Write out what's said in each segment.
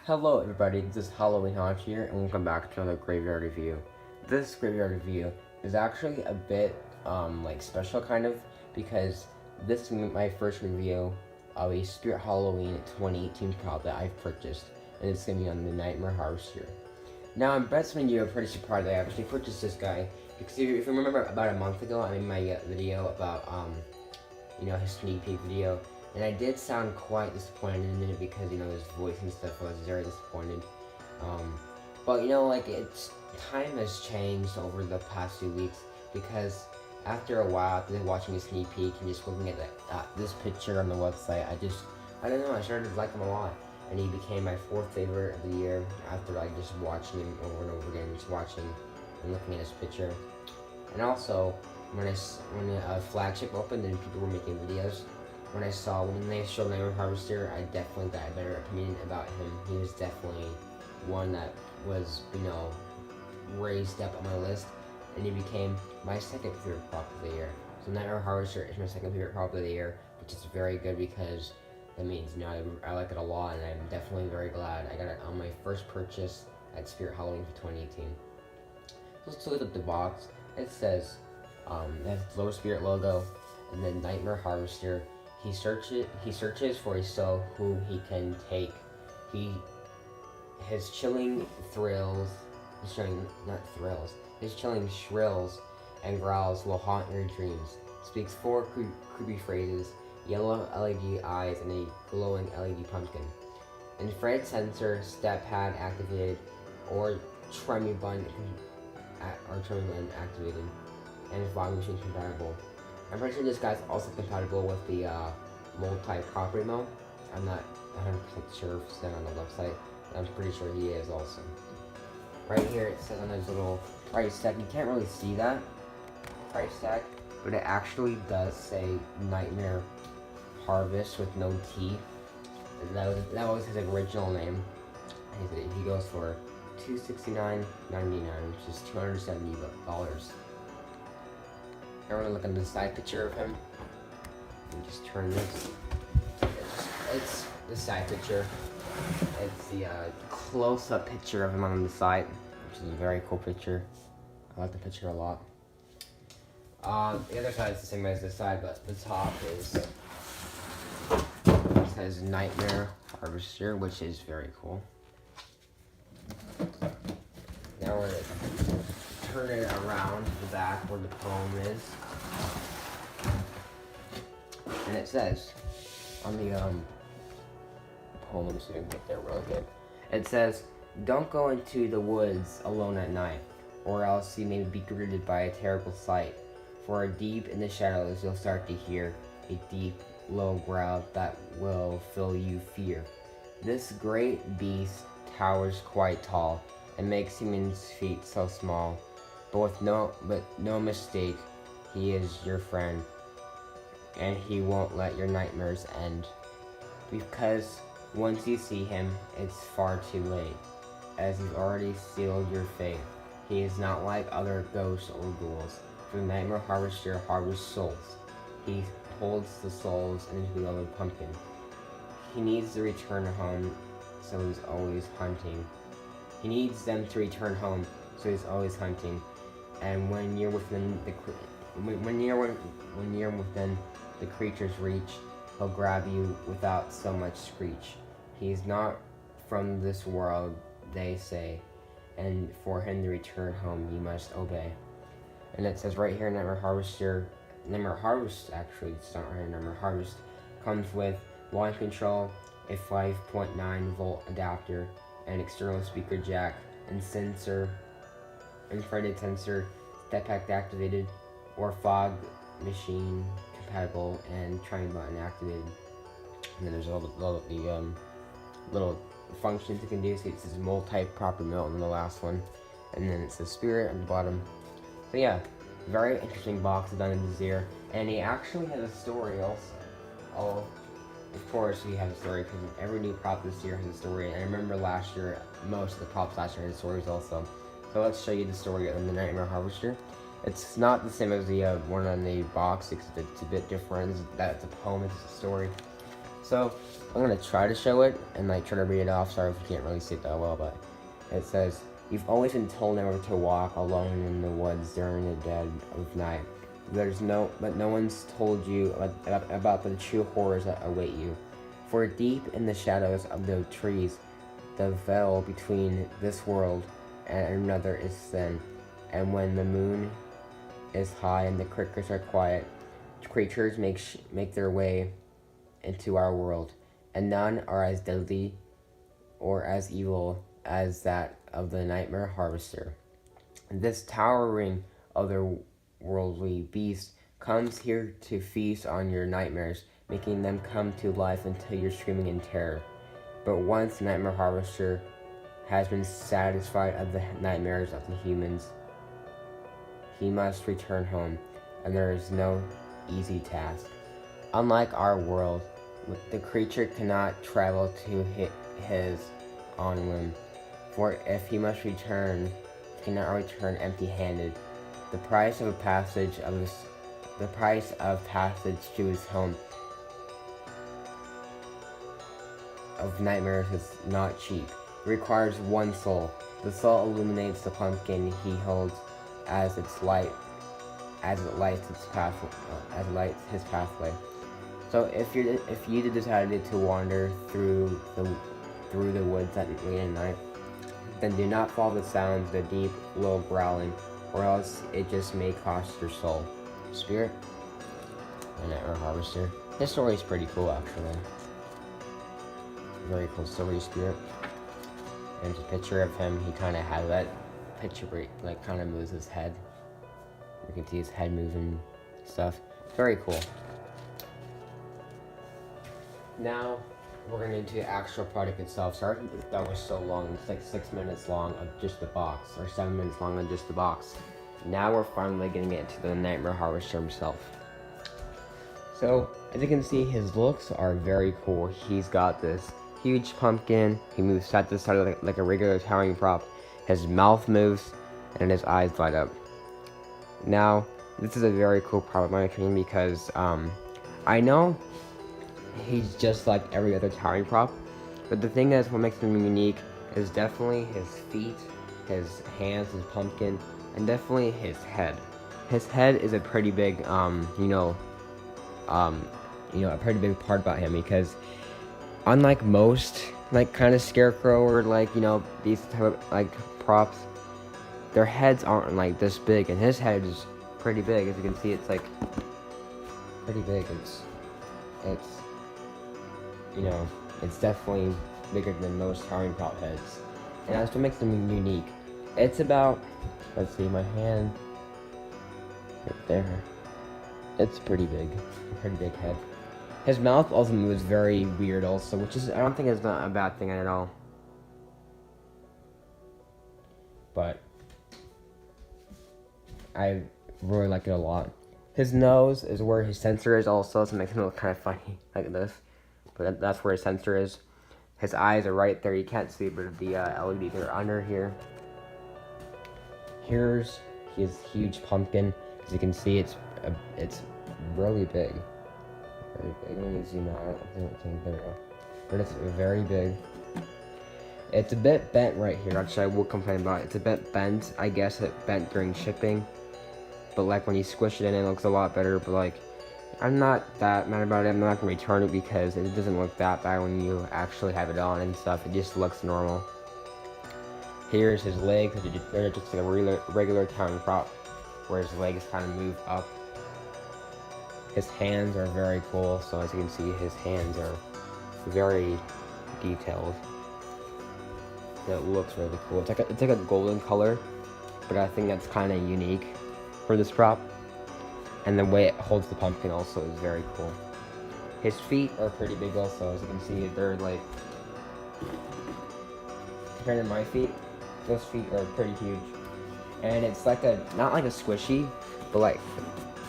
Hello everybody, this is Halloween Hodge here, and welcome back to another graveyard review. This graveyard review is actually a bit, special kind of, because this is my first review of a Spirit Halloween 2018 prop that I've purchased, and it's going to be on the Nightmare Harvester. Now, I'm bet some of you are pretty surprised I actually purchased this guy, because if you remember about a month ago, I made my video about, his sneak peek video. And I did sound quite disappointed in it because, his voice and stuff, I was very disappointed. But, time has changed over the past few weeks because after a while, after watching a sneak peek and just looking at this picture on the website, I don't know, I started to like him a lot. And he became my 4th favorite of the year after I just watching him over and over again, just watching and looking at his picture. And also, when a flagship opened and people were making videos, when they showed Nightmare Harvester, I definitely got a better opinion about him. He was definitely one that was, raised up on my list, and he became my 2nd favorite prop of the year. So Nightmare Harvester is my 2nd favorite prop of the year, which is very good because that means, I like it a lot, and I'm definitely very glad I got it on my first purchase at Spirit Halloween for 2018. So let's look at the box. It says, it has the Lower Spirit logo, and then Nightmare Harvester. He searches for a soul who he can take. His chilling shrills and growls will haunt your dreams. Speaks 4 creepy phrases, yellow LED eyes, and a glowing LED pumpkin. Infrared sensor, step pad activated, or tremor button activated, and fog machine compatible. I'm pretty sure this guy's also compatible with the multi-property mode. I'm not 100% sure if it's done on the website, but I'm pretty sure he is also. Right here it says on his little price tag, you can't really see that price tag, but it actually does say Nightmare Harvest with no T. That was his original name. He goes for $269.99, which is $270. I want to look at the side picture of him. Let me just turn this. It's the side picture. It's the close-up picture of him on the side, which is a very cool picture. I like the picture a lot. The other side is the same as this side, but the top it says Nightmare Harvester, which is very cool. Now we're gonna turn it around to the back where the poem is. And it says on the poem, let me see if I can get there real good. It says, "Don't go into the woods alone at night, or else you may be greeted by a terrible sight. For deep in the shadows you'll start to hear a deep, low growl that will fill you fear. This great beast towers quite tall and makes humans' feet so small. But no mistake, he is your friend, and he won't let your nightmares end. Because once you see him, it's far too late, as you've already sealed your fate. He is not like other ghosts or ghouls, for the Nightmare Harvester harvests souls. He holds the souls in his beloved pumpkin. He needs to return home, so he's always hunting. He needs them to return home, so he's always hunting. And when you're within the creature's reach, he'll grab you without so much screech. He's not from this world, they say, and for him to return home, you must obey." And it says right here, Nightmare Harvest, actually, it's not right here, Nightmare Harvest, comes with line control, a 5.9 volt adapter, an external speaker jack, and infrared sensor, step pack activated, or fog machine compatible, and tremor button activated. And then there's all the little functions you can do. So it says multi-property mode on the last one, and then it says Spirit on the bottom. So yeah, very interesting box done in this year, and he actually has a story also. Oh, of course he has a story because every new prop this year has a story. And I remember last year, most of the props last year had stories also. So let's show you the story of the Nightmare Harvester. It's not the same as the one on the box, it's a bit different. That's a poem, it's a story. So I'm gonna try to show it and like try to read it off. Sorry if you can't really see it that well, but it says, "You've always been told never to walk alone in the woods during the dead of night. But no one's told you about the true horrors that await you. For deep in the shadows of the trees, the veil between this world and another is thin, and when the moon is high and the crickets are quiet, creatures make their way into our world, and none are as deadly or as evil as that of the nightmare harvester. This towering otherworldly beast comes here to feast on your nightmares, making them come to life until you're screaming in terror. But once the nightmare harvester has been satisfied of the nightmares of the humans, he must return home, and there is no easy task. Unlike our world, the creature cannot travel to his own limb, for if he must return, he cannot return empty-handed. The price of passage to his home of nightmares is not cheap. It requires one soul. The soul illuminates the pumpkin he holds as it lights his pathway. So if you decided to wander through the woods at late at night, then do not follow the sounds, the deep, low growling, or else it just may cost your soul. Spirit, the Nightmare Harvester. This story is pretty cool, actually. Very cool story, Spirit. And there's a picture of him. He kind of had that picture where he, like, kind of moves his head. You can see his head moving stuff. Very cool. Now, we're going to do the actual product itself. Sorry that was so long. It's like 6 minutes long of just the box, or 7 minutes long of just the box. Now we're finally getting into the Nightmare Harvester himself. So, as you can see, his looks are very cool. He's got this huge pumpkin. He moves side to side like a regular towering prop. His mouth moves, and his eyes light up. Now, this is a very cool prop in my opinion because I know he's just like every other towering prop, but the thing is, what makes him unique is definitely his feet, his hands, his pumpkin, and definitely his head. His head is a pretty big, a pretty big part about him because unlike most like kind of scarecrow or like these type of like props, their heads aren't like this big, and his head is pretty big. As you can see, it's like pretty big. It's definitely bigger than most towering prop heads, and that's what makes them unique. It's about, let's see, my hand right there. It's pretty big head. His mouth also moves very weird also, which is, I don't think is not a bad thing at all. But I really like it a lot. His nose is where his sensor is also, so it makes him look kind of funny, like this. But that's where his sensor is. His eyes are right there, you can't see, but the LEDs are under here. Here's his huge pumpkin. As you can see, it's really big. Let me zoom out. There we go. But it's very big. It's a bit bent right here. Actually, I will complain about it. It's a bit bent. I guess it bent during shipping. But like when you squish it in, it looks a lot better. But like, I'm not that mad about it. I'm not gonna return it because it doesn't look that bad when you actually have it on and stuff. It just looks normal. Here's his legs. They're just like a regular towering prop, where his legs kind of move up. His hands are very cool, so as you can see, his hands are very detailed. It looks really cool. It's like a golden color, but I think that's kind of unique for this prop. And the way it holds the pumpkin also is very cool. His feet are pretty big also, as you can see. They're like, compared to my feet, those feet are pretty huge. And it's like not like a squishy, but like,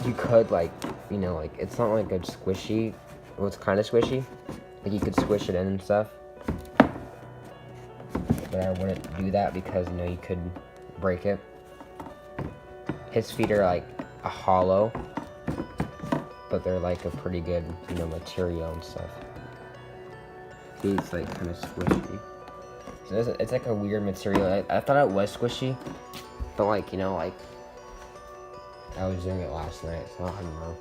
you could like, it's not like a squishy, well, it's kind of squishy. Like you could squish it in and stuff. But I wouldn't do that because, you could break it. His feet are like a hollow, but they're like a pretty good, material and stuff. He's like kind of squishy. So it's like a weird material. I thought it was squishy, but like, you know, like I was doing it last night, so I don't know.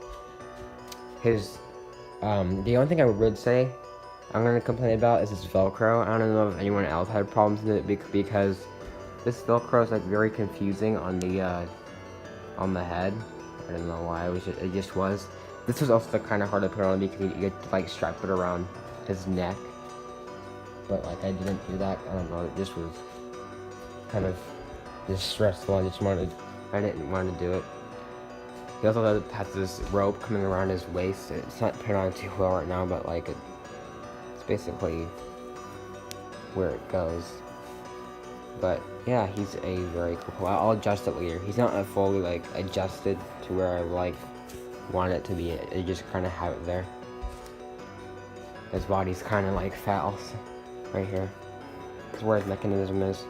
His the only thing I would say I'm gonna complain about is his Velcro. I don't know if anyone else had problems with it because this Velcro is like very confusing on the head. I don't know why it just was. This was also kind of hard to put on because you had to like strap it around his neck. But like I didn't do that. I don't know. It just was kind of just stressful. I didn't want to do it. He also has this rope coming around his waist. It's not put on too well right now, but like it's basically where it goes. But yeah, he's a very cool. I'll adjust it later. He's not fully like adjusted to where I like want it to be. I just kind of have it there. His body's kind of like fat also, right here. That's where his mechanism is.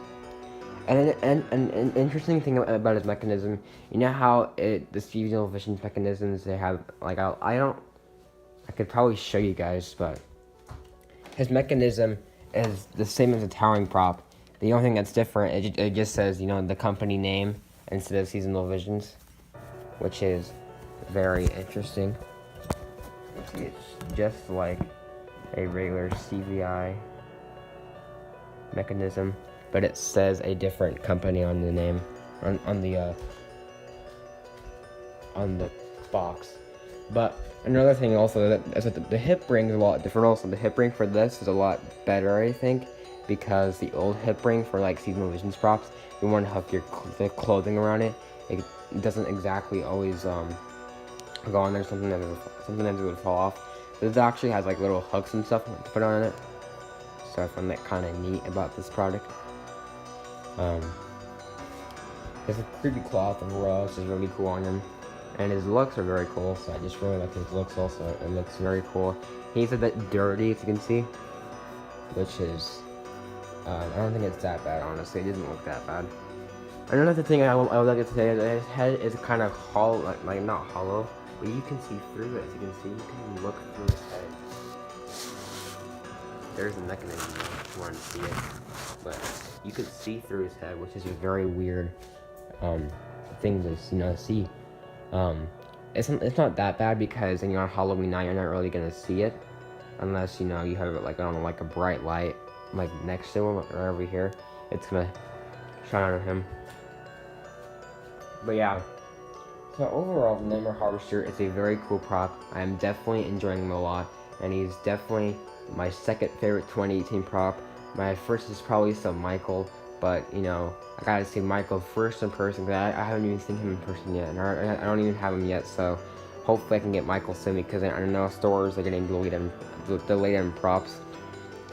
And an interesting thing about his mechanism, you know how the seasonal vision mechanisms, they have like I could probably show you guys, but his mechanism is the same as a towering prop. The only thing that's different, it just says, you know, the company name instead of seasonal visions, which is very interesting. It's just like a regular CVI mechanism, but it says a different company on the name, on the box. But another thing also is that the hip ring is a lot different. Also, the hip ring for this is a lot better, I think, because the old hip ring for like seasonal visions props, you want to have the clothing around it. It doesn't exactly always go on there. Sometimes it would fall off. This actually has like little hooks and stuff to put on it. So I find that kind of neat about this product. There's a creepy cloth overall, which is really cool on him. And his looks are very cool, so I just really like his looks also. It looks very cool. He's a bit dirty, as you can see, which is, I don't think it's that bad, honestly. It doesn't look that bad. Another thing I would like to say is that his head is kind of hollow, like not hollow, but you can see through it. As you can see, you can look through his head. There's a mechanism if you want to see it, but you could see through his head, which is a very weird thing to see. It's not that bad because on Halloween night you're not really gonna see it unless you have it like on like a bright light like next to him or over here. It's gonna shine on him. But yeah. So overall, the Nightmare Harvester is a very cool prop. I am definitely enjoying him a lot, and he's definitely my second favorite 2018 prop. My first is probably still Michael, but I gotta see Michael first in person because I haven't even seen him in person yet, and I don't even have him yet. So hopefully I can get Michael soon because I know stores are getting delayed in props.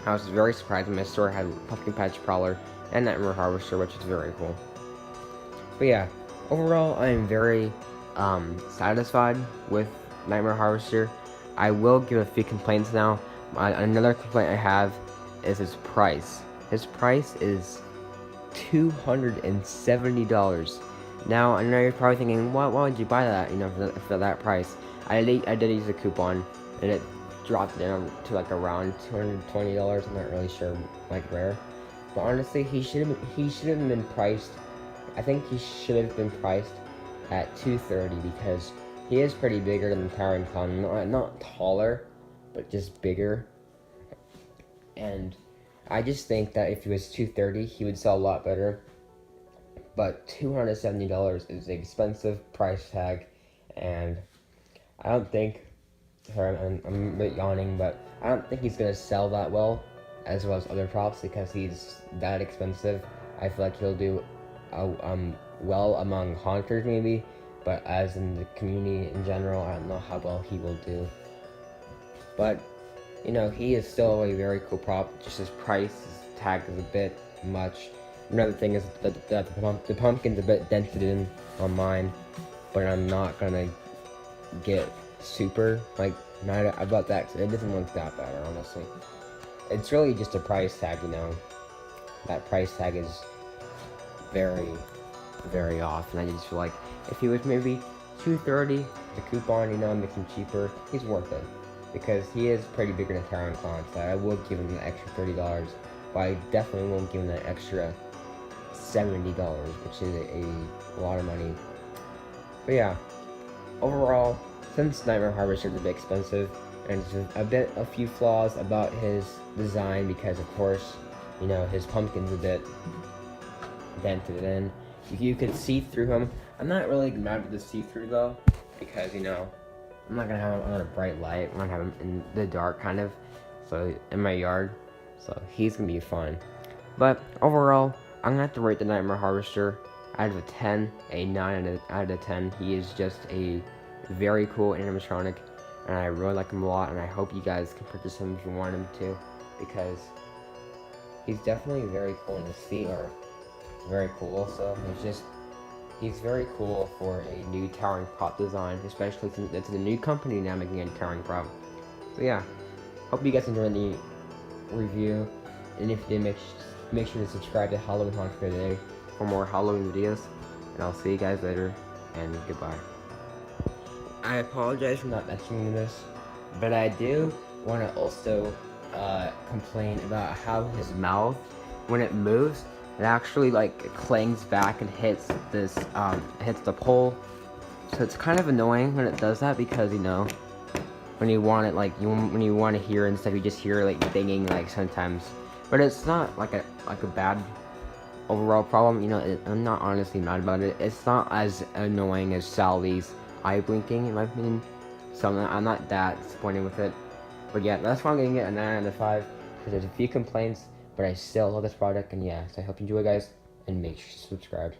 I was very surprised when my store had Pumpkin Patch Prowler and Nightmare Harvester, which is very cool. But yeah, overall I am very satisfied with Nightmare Harvester. I will give a few complaints now. Another complaint I have is his price. His price is $270. Now I know you're probably thinking, why would you buy that? For that price. I did use a coupon, and it dropped down to like around $220. I'm not really sure, like where. But honestly, he should have been priced. I think he should have been priced at $230 because he is pretty bigger than the Towering Clown. Not taller, but just bigger. And I just think that if he was $230, he would sell a lot better. But $270 is an expensive price tag, and I don't think. Sorry, I'm a bit yawning, but I don't think he's gonna sell that well as other props because he's that expensive. I feel like he'll do well among haunters maybe, but as in the community in general, I don't know how well he will do. But he is still a very cool prop. Just his price tag is a bit much. Another thing is that the pumpkin's a bit dented in on mine, but I'm not gonna get super mad about that because it doesn't look that bad, honestly. It's really just a price tag, That price tag is very, very off, and I just feel like if he was maybe $230, the coupon, makes him cheaper, he's worth it. because he is pretty bigger than Tyrant Clown, so I will give him an extra $30, but I definitely won't give him an extra $70, which is a lot of money. But yeah, overall, since Nightmare Harvester is a bit expensive, and there's a few flaws about his design, because of course, you know, his pumpkin's a bit dented in. You could see through him. I'm not really mad with the see-through though, because, you know, I'm not gonna have him on a bright light. I'm gonna have him in the dark, kind of, so in my yard. So he's gonna be fun. But overall, I'm gonna have to rate the Nightmare Harvester out of a 10, a 9 out of 10. He is just a very cool animatronic, and I really like him a lot. And I hope you guys can purchase him if you want him to, because he's definitely very cool. And his feet are very cool. Also, he's very cool for a new towering prop design, especially since it's a new company now making a towering prop. So yeah, hope you guys enjoyed the review, and if you did, make sure to subscribe to Halloween Haunch for today for more Halloween videos, and I'll see you guys later, and goodbye. I apologize for not mentioning this, but I do want to also complain about how his mouth, when it moves, it actually like clangs back and hits this hits the pole. So it's kind of annoying when it does that, because, you know, when you want it, like when you want to hear and stuff, you just hear like dinging like sometimes. But it's not like a bad overall problem, you know. I'm not honestly mad about it. It's not as annoying as Sally's eye blinking, in my opinion. So I'm not that disappointed with it. But yeah, that's why I'm giving it a 9 out of 5, because there's a few complaints, but I still love this product. And yeah, so I hope you enjoy, guys, and make sure to subscribe.